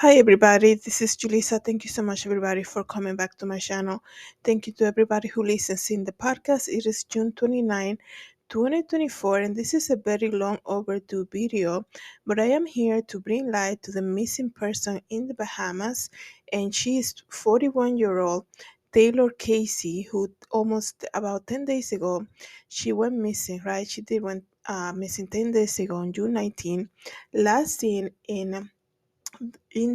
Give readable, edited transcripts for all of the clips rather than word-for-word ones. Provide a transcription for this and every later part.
Hi everybody, this is Julissa. Thank you so much everybody for coming back to my channel. Thank you to everybody who listens in the podcast. It is June 29, 2024, and this is a very long overdue video, but I am here to bring light to the missing person in the Bahamas, and she is 41-year-old Taylor Casey, who almost about 10 days ago, she went missing, right? She did went missing 10 days ago on June 19, last seen in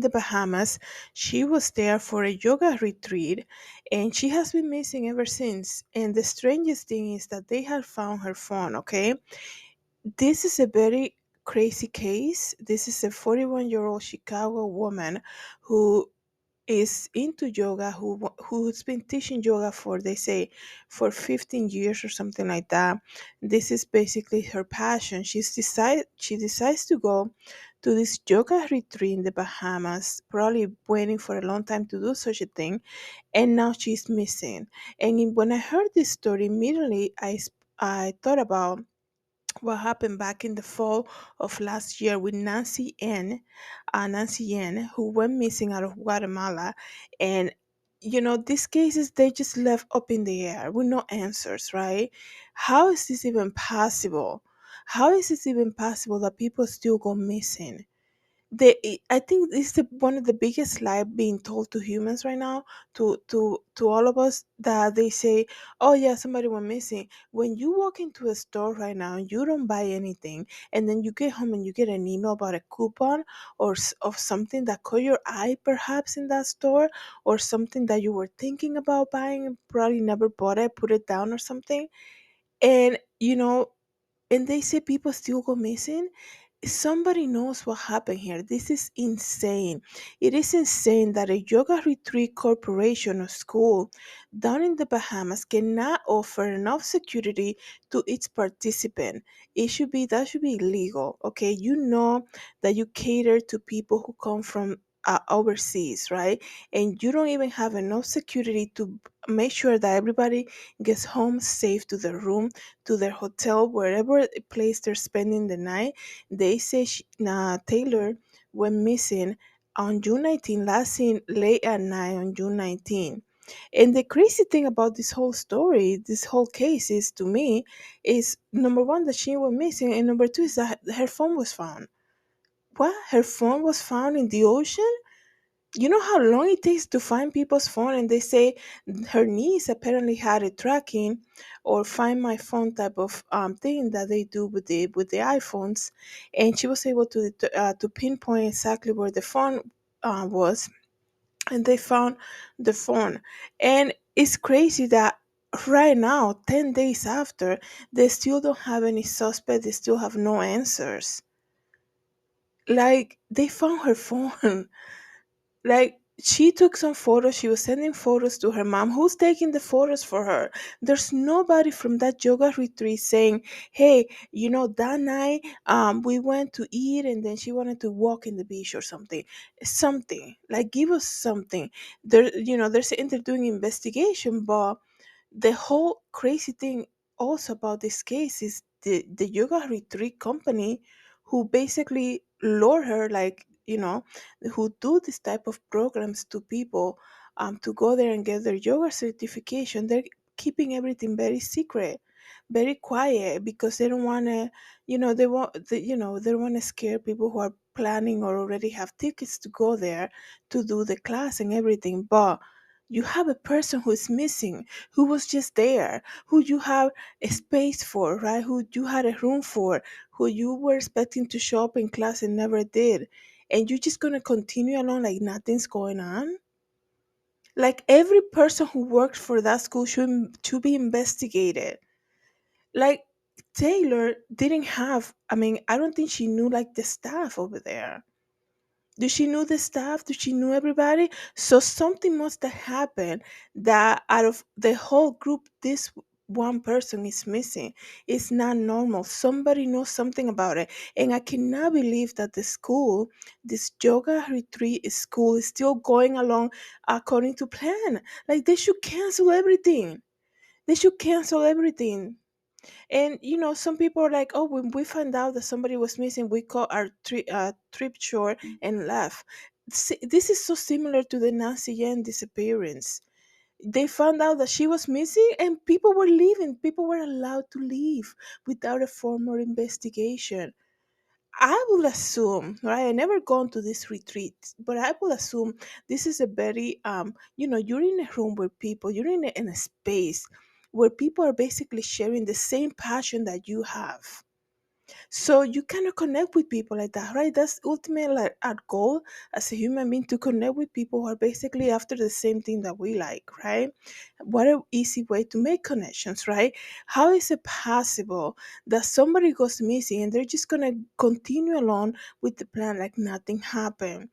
the Bahamas. She was there for a yoga retreat and she has been missing ever since. And the strangest thing is that they have found her phone, okay? This is a very crazy case. This is a 41-year-old Chicago woman who is into yoga, who's been teaching yoga for, they say, for 15 years or something like that. This is basically her passion. She decides to go to this yoga retreat in the Bahamas, probably waiting for a long time to do such a thing, and now she's missing. When I heard this story, immediately I thought about what happened back in the fall of last year with Nancy Yen, who went missing out of Guatemala. And, these cases, they just left up in the air with no answers, right? How is this even possible? How is this even possible that people still go missing? I think this is one of the biggest lie being told to humans right now, to all of us, that they say, oh yeah, somebody went missing. When you walk into a store right now and you don't buy anything, and then you get home and you get an email about a coupon of something that caught your eye perhaps in that store, or something that you were thinking about buying and probably never bought it, put it down or something, and and they say people still go missing. Somebody knows what happened here. This is insane. It is insane that a yoga retreat corporation or school down in the Bahamas cannot offer enough security to its participant. That should be illegal. Okay, you know that you cater to people who come from overseas, right? And you don't even have enough security to make sure that everybody gets home safe to their room, to their hotel, wherever place they're spending the night. They say Taylor went missing on June 19, last seen late at night on June 19. And the crazy thing about this whole story, this whole case is, to me, is number one, that she went missing, and number two is that her phone was found. What? Her phone was found in the ocean? You know how long it takes to find people's phone? And they say her niece apparently had a tracking or find my phone type of thing that they do with the iPhones, and she was able to pinpoint exactly where the phone was, and they found the phone. And it's crazy that right now, 10 days after, they still don't have any suspect. They still have no answers. Like, they found her phone. Like, she took some photos, she was sending photos to her mom. Who's taking the photos for her? There's nobody from that yoga retreat saying, hey, that night we went to eat and then she wanted to walk in the beach or something. Something. Like, give us something. They're saying they're doing investigation, but the whole crazy thing also about this case is the yoga retreat company who basically lure her, like, who do this type of programs to people, to go there and get their yoga certification. They're keeping everything very secret, very quiet, because they don't want to, they don't want to scare people who are planning or already have tickets to go there to do the class and everything. But you have a person who is missing, who was just there, who you have a space for, right? Who you had a room for, who you were expecting to show up in class and never did. And you're just gonna continue along like nothing's going on? Like, every person who worked for that school should be investigated. Like, Taylor didn't have, I mean, I don't think she knew like the staff over there. Did she know the staff? Did she know everybody? So something must have happened that out of the whole group, this one person is missing. It's not normal. Somebody knows something about it. And I cannot believe that the school, this yoga retreat school, is still going along according to plan. Like, they should cancel everything. They should cancel everything. And some people are like, oh, when we found out that somebody was missing, we cut our trip short and left. This is so similar to the Nancy Yen disappearance. They found out that she was missing and people were leaving. People were allowed to leave without a formal investigation. I will assume, right? I never gone to this retreat, but I will assume this is a very, you're in a room where people, you're in a space where people are basically sharing the same passion that you have. So you cannot connect with people like that, right? That's ultimately like our goal as a human being, to connect with people who are basically after the same thing that we like, right? What a easy way to make connections, right? How is it possible that somebody goes missing and they're just gonna continue along with the plan like nothing happened?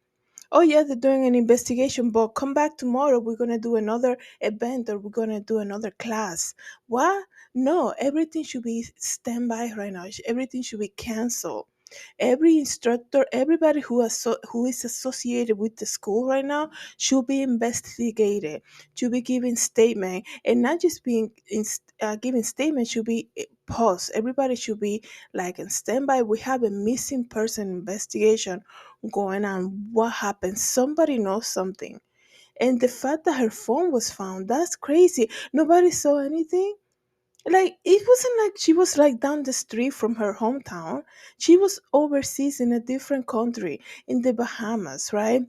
Oh yeah, they're doing an investigation, but come back tomorrow, we're gonna do another event or we're gonna do another class. What? No, everything should be standby right now. Everything should be canceled. Every instructor, everybody who is associated with the school right now should be investigated, should be giving statement, and not just giving statement, should be paused. Everybody should be like in standby. We have a missing person investigation going on. What happened? Somebody knows something. And the fact that her phone was found, that's crazy. Nobody saw anything. Like, it wasn't like she was like down the street from her hometown. She was overseas in a different country, in the Bahamas, right?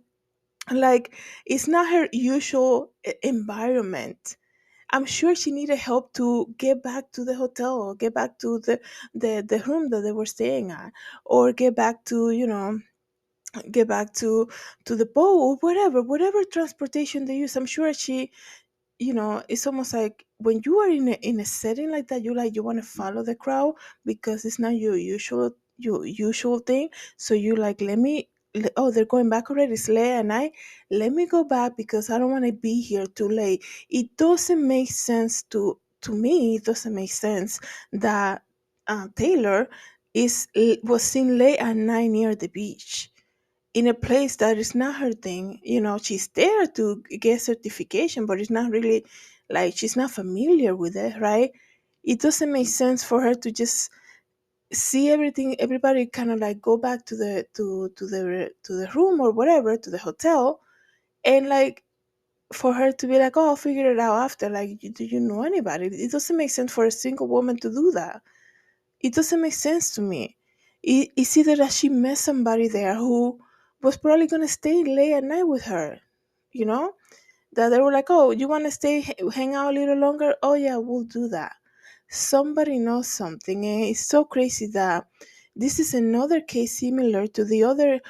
Like, it's not her usual environment. I'm sure she needed help to get back to the hotel, or get back to the room that they were staying at, or get back to, get back to the boat, or whatever transportation they use. I'm sure she, it's almost like when you are in a setting like that, you want to follow the crowd because it's not your usual thing. So you like, oh, they're going back already, it's late at night, let me go back because I don't want to be here too late. It doesn't make sense to me. It doesn't make sense that Taylor was seen late at night near the beach in a place that is not her thing. She's there to get certification, but it's not really like she's not familiar with it, right? It doesn't make sense for her to just see everybody kind of like go back to the room or whatever, to the hotel, and like for her to be like, oh, I'll figure it out after. Like, do you know anybody? It doesn't make sense for a single woman to do that. It doesn't make sense to me. It's either that she met somebody there who was probably going to stay late at night with her, you know? That they were like, oh, you want to stay, hang out a little longer? Oh, yeah, we'll do that. Somebody knows something. And it's so crazy that this is another case similar to the other,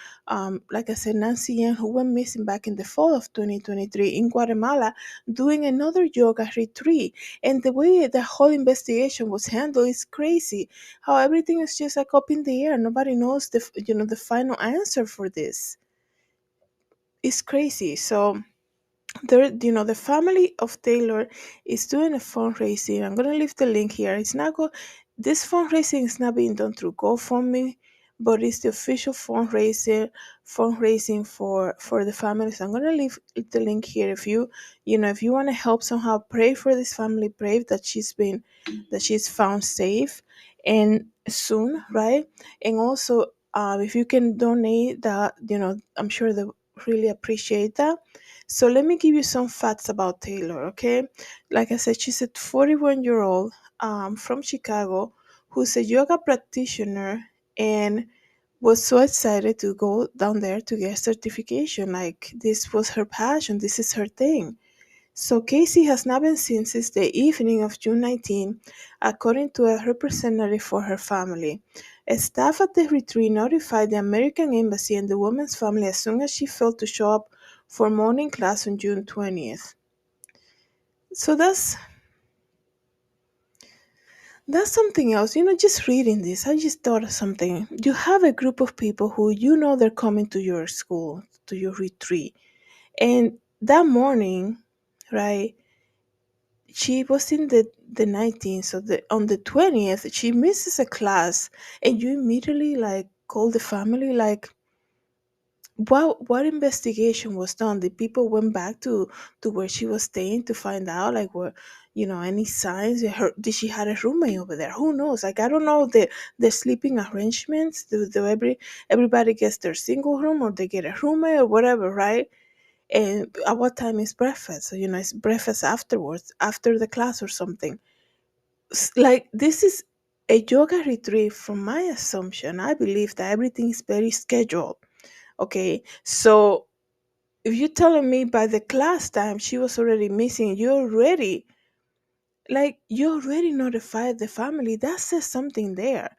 like I said, Nancy Yang, who went missing back in the fall of 2023 in Guatemala, doing another yoga retreat. And the way the whole investigation was handled is crazy. How everything is just like up in the air. Nobody knows the final answer for this. It's crazy. So the family of Taylor is doing a fundraising. I'm gonna leave the link here. It's not go This fundraising is not being done through GoFundMe, but it's the official fundraising for the family. So I'm gonna leave the link here. If you want to help somehow, pray for this family, pray that she's found safe and soon, right? And also, if you can donate that, I'm sure they really appreciate that. So let me give you some facts about Taylor, okay? Like I said, she's a 41-year-old from Chicago who's a yoga practitioner and was so excited to go down there to get certification. Like, this was her passion, this is her thing. So Casey has not been seen since the evening of June 19, according to a representative for her family. A staff at the retreat notified the American Embassy and the woman's family as soon as she failed to show up for morning class on June 20th. So that's something else. Just reading this, I just thought of something. You have a group of people who they're coming to your school, to your retreat. And that morning, right, she was in the 19th, so on the 20th she misses a class, and you immediately like call the family like, what investigation was done? Did people went back to where she was staying to find out, like, were, any signs? Did she had a roommate over there? Who knows? Like, I don't know the sleeping arrangements. Do everybody gets their single room, or they get a roommate, or whatever, right? And at what time is breakfast? So, it's breakfast afterwards, after the class or something. Like, this is a yoga retreat. From my assumption, I believe that everything is very scheduled. Okay, so if you're telling me by the class time she was already missing, you already notified the family. That says something there.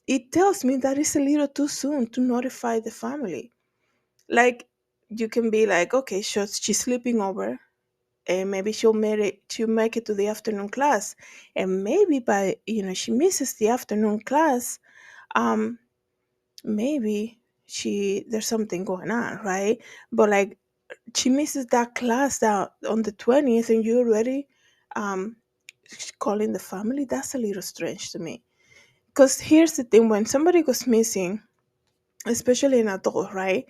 It tells me that it's a little too soon to notify the family. Like, you can be like, okay, sure, she's sleeping over, and maybe she'll make it to the afternoon class, and maybe by she misses the afternoon class. um Maybe there's something going on, right? But, like, she misses that class that on the 20th, and you already um calling the family. That's a little strange to me. Because here's the thing: when somebody goes missing, especially an adult, right,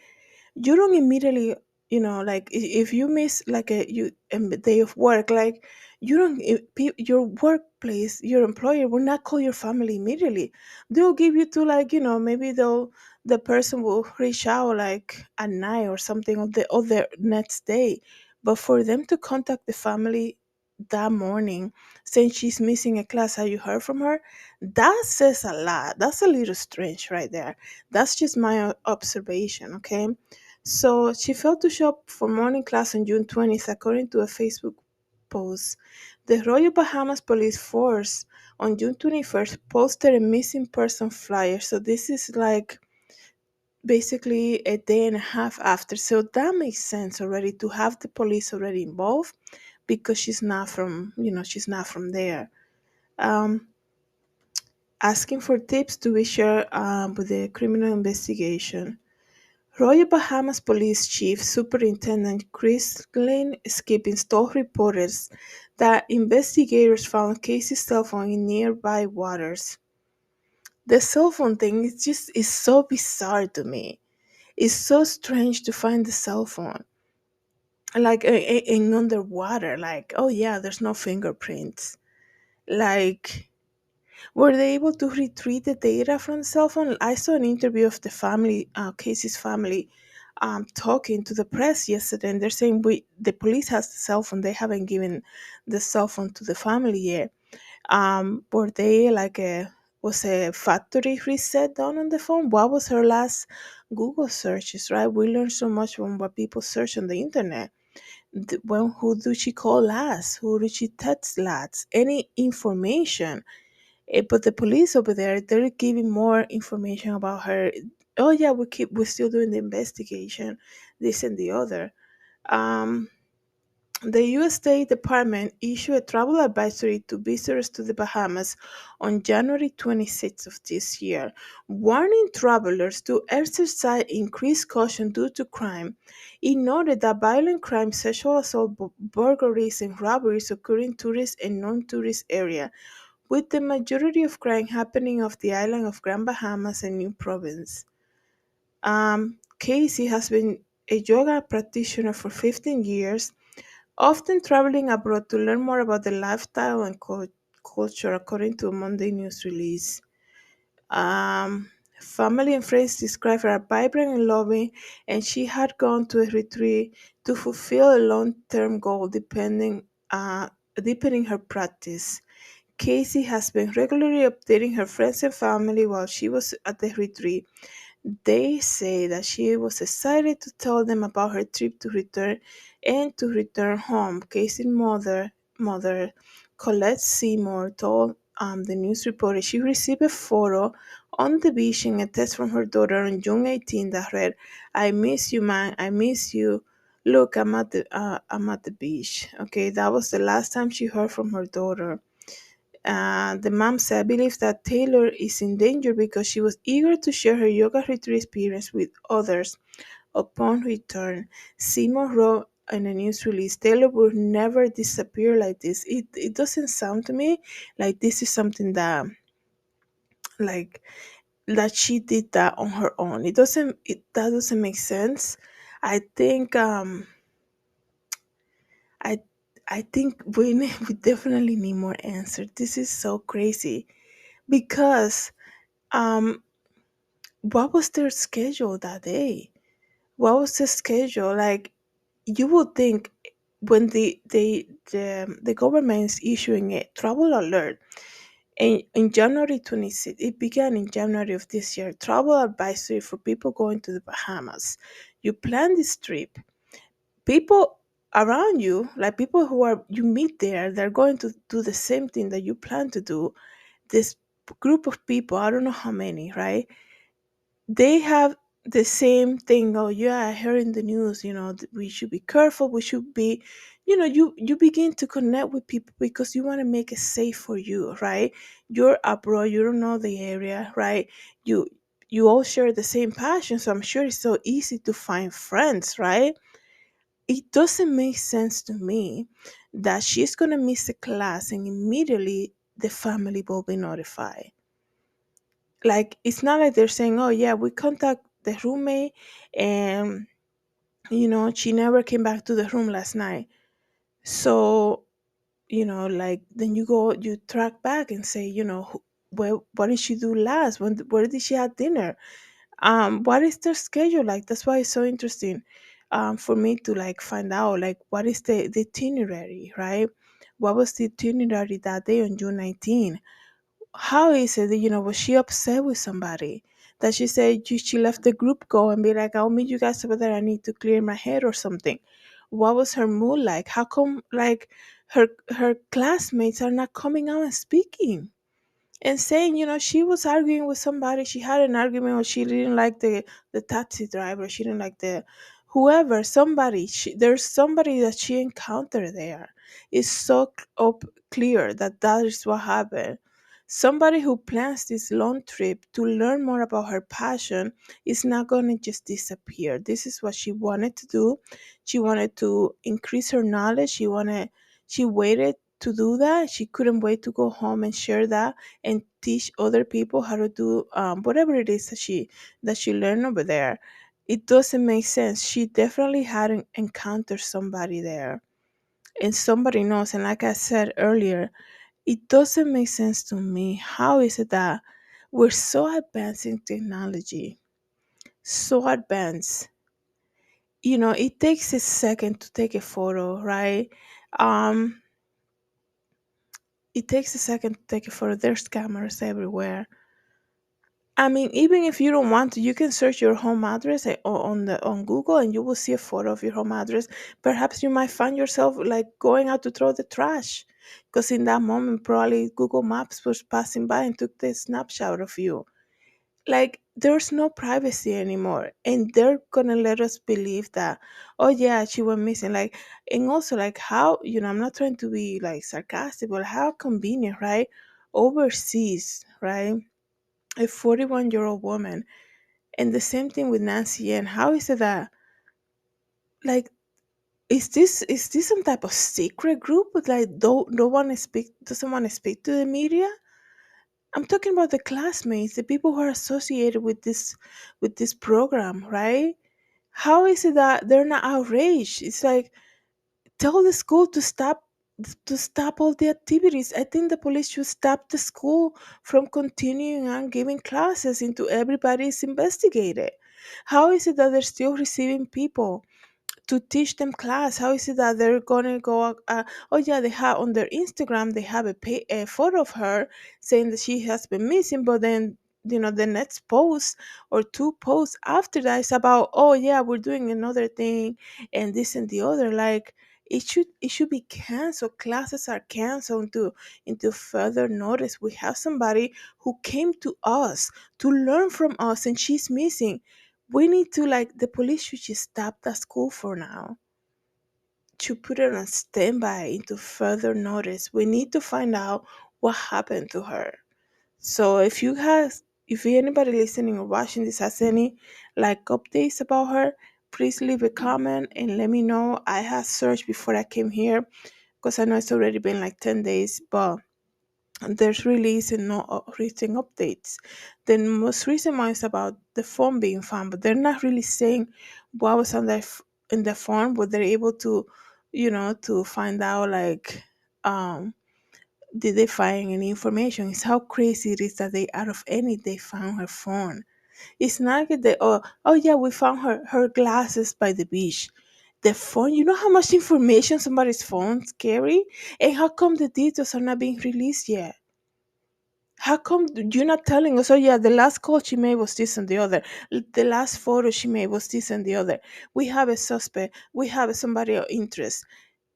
you don't immediately, like, if you miss, like, a day of work, like, you don't your workplace, your employer will not call your family immediately. They'll give you to, like, maybe the person will reach out, like, at night or something, of the next day. But for them to contact the family that morning, saying she's missing a class, have you heard from her? That says a lot. That's a little strange right there. That's just my observation, okay? So she failed to show up for morning class on June 20th, according to a Facebook post. The Royal Bahamas Police Force on June 21st posted a missing person flyer. So this is like basically a day and a half after. So that makes sense already to have the police already involved, because she's not from there. Um, Asking for tips to be shared with the criminal investigation. Royal Bahamas Police Chief Superintendent Chris Glenn Skippins told reporters that investigators found Casey's cell phone in nearby waters. The cell phone thing is so bizarre to me. It's so strange to find the cell phone, like, in underwater. Like, oh yeah, there's no fingerprints. Like, were they able to retrieve the data from the cell phone? I saw an interview of the family, Casey's family, talking to the press yesterday, and they're saying the police has the cell phone. They haven't given the cell phone to the family yet. Were they like was a factory reset done on the phone? What was her last Google searches? Right, we learn so much from what people search on the internet. Who do she call last? Who did she text last? Any information? But the police over there, they're giving more information about her. Oh yeah, we're still doing the investigation, this and the other. Um, the U.S. State Department issued a travel advisory to visitors to the Bahamas on January 26th of this year, warning travelers to exercise increased caution due to crime. It noted that violent crime, sexual assault, burglaries, and robberies occur in tourist and non-tourist areas, with the majority of crime happening off the island of Grand Bahamas and New Province. Casey has been a yoga practitioner for 15 years, often traveling abroad to learn more about the lifestyle and culture, according to a Monday news release. Um, Family and friends describe her as vibrant and loving, and she had gone to a retreat to fulfill a long-term goal, deepening her practice. Casey has been regularly updating her friends and family while she was at the retreat. They say that she was excited to tell them about her trip to return home. Casey's mother, Colette Seymour, told the news reporter she received a photo on the beach and a text from her daughter on June 18 that read, "I miss you, man. I miss you. Look, I'm at the beach." Okay, that was the last time she heard from her daughter. The mom said, "I believe that Taylor is in danger because she was eager to share her yoga retreat experience with others upon return." Seymour wrote in a news release, "Taylor would never disappear like this." It doesn't sound to me like this is something that, like, that she did that on her own. That doesn't make sense. I think I I think we definitely need more answers. This is so crazy because um what was their schedule that day? What was the schedule? Like, you would think when the government is issuing a travel alert in January 26th, it began in January of this year, travel advisory for people going to the Bahamas. You plan this trip. People around you, like people who are you meet there, they're going to do the same thing that you plan to do. This group of people, I don't know how many, right? They have the same thing. Oh yeah, I heard in the news, we should be careful, we should be, you begin to connect with people because you want to make it safe for you, right? You're abroad, you don't know the area, right? You all share the same passion, so I'm sure it's so easy to find friends, right? It doesn't make sense to me that she's going to miss a class and immediately the family will be notified. Like, it's not like they're saying, oh yeah, we contact the roommate and she never came back to the room last night. So, like, then you track back and say, what did she do last? Where did she have dinner? What is their schedule like? That's why it's so interesting for me to like find out, like, what is the itinerary, right? What was the itinerary that day on June 19? How is it that, was she upset with somebody? That she said she left the group go and be like, I'll meet you guys over there. I need to clear my head or something. What was her mood like? How come, like, her classmates are not coming out and speaking? And saying, she was arguing with somebody, she had an argument, or she didn't like the taxi driver, she didn't like the whoever, somebody, there's somebody that she encountered there. It's so clear that that is what happened. Somebody who plans this long trip to learn more about her passion is not going to just disappear. This is what she wanted to do. She wanted to increase her knowledge. She waited to do that. She couldn't wait to go home and share that and teach other people how to do whatever it is that she learned over there. It doesn't make sense. She definitely hadn't encountered somebody there, and somebody knows. And like I said earlier, it doesn't make sense to me. How is it that we're so advanced in technology, so advanced? It takes a second to take a photo, right? Um, it takes a second to take a photo. There's cameras everywhere. I mean, even if you don't want to, you can search your home address on Google, and you will see a photo of your home address. Perhaps you might find yourself like going out to throw the trash, because in that moment, probably Google Maps was passing by and took the snapshot of you. Like, there's no privacy anymore, and they're gonna let us believe that, oh yeah, she went missing. Like, and also, like, how, I'm not trying to be like sarcastic, but how convenient, right? Overseas, right? A 41-year-old woman. And the same thing with Nancy Ann. How is it that, like, is this some type of secret group? But like, no one doesn't want to speak to the media. I'm talking about the classmates, the people who are associated with this program, right? How is it that they're not outraged? It's like, tell the school to stop all the activities. I think the police should stop the school from continuing on giving classes until everybody is investigated. How is it that they're still receiving people to teach them class? How is it that they're gonna go? Oh yeah, they have on their Instagram, they have a photo of her saying that she has been missing, but then, the next post or two posts after that is about, oh yeah, we're doing another thing and this and the other. Like, it should be canceled. Classes are canceled into further notice. We have somebody who came to us to learn from us, and she's missing. We need to, like, the police should just stop that school for now, to put it on standby into further notice. We need to find out what happened to her. So if anybody listening or watching this has any like updates about her, please leave a comment and let me know. I have searched before I came here because I know it's already been like 10 days, but there's really isn't no recent updates. The most recent one is about the phone being found, but they're not really saying what was on in the phone, but they're able to, to find out like, did they find any information? It's how crazy it is that they, out of any, they found her phone. It's not like they, oh yeah, we found her glasses by the beach. The phone, you know how much information somebody's phones carry, and how come the details are not being released yet? How come you're not telling us? Oh yeah, the last call she made was this and the other. The last photo she made was this and the other. We have a suspect. We have somebody of interest.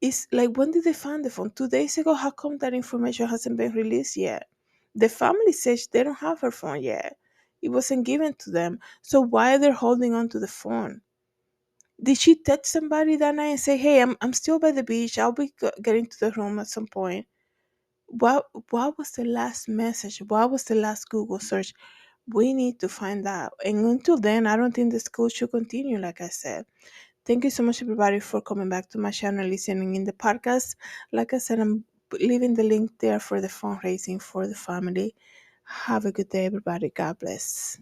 It's like, when did they find the phone? 2 days ago. How come that information hasn't been released yet? The family says they don't have her phone yet. It wasn't given to them. So why are they holding on to the phone? Did she text somebody that night and say, "Hey, I'm still by the beach. I'll be getting to the room at some point"? What was the last message? What was the last Google search? We need to find out. And until then, I don't think the school should continue, like I said. Thank you so much, everybody, for coming back to my channel, listening in the podcast. Like I said, I'm leaving the link there for the fundraising for the family. Have a good day, everybody. God bless.